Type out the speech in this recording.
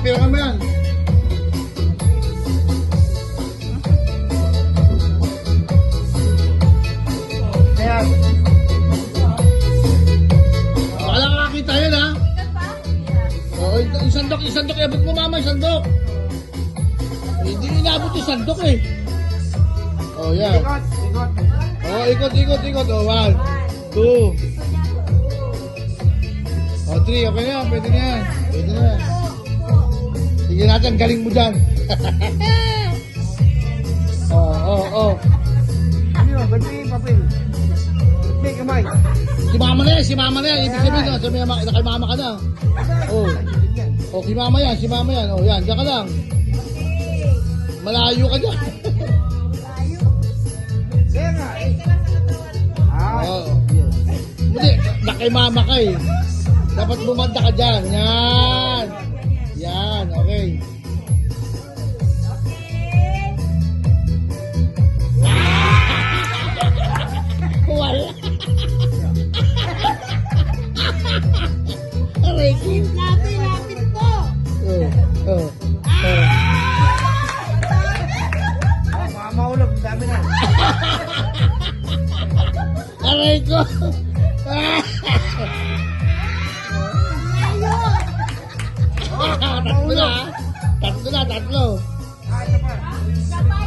pira mo yan. Ayan. Baka nakakita yun, ha? Oo, isang dok, abot mo mama, isang dok. Hindi inabot yung sandok eh. Oh, yan. Oh, ikot. Oh, 1, 2. Oh, 3. Okay na yan. Pwede na yan. Sige natin. Galing mo dyan. Oh. Ano yun? Ba't may papel? May kamay. Si mama na yan. Ibig sabihin na. Sabi na kay mama ka na. Oh. Oh, si mama yan. Oh, yan. Diyan ka lang. Malayo ka dyan. Kaya nga eh. Oh. Hindi, nakay mama ka eh. Dapat bumanda ka dyan. Yan, okay. Wala. Aray ko. Lapit po. Oh. Mga maulog, dami na. Aray ko. Tatlo na. Ito pa. Isa pa.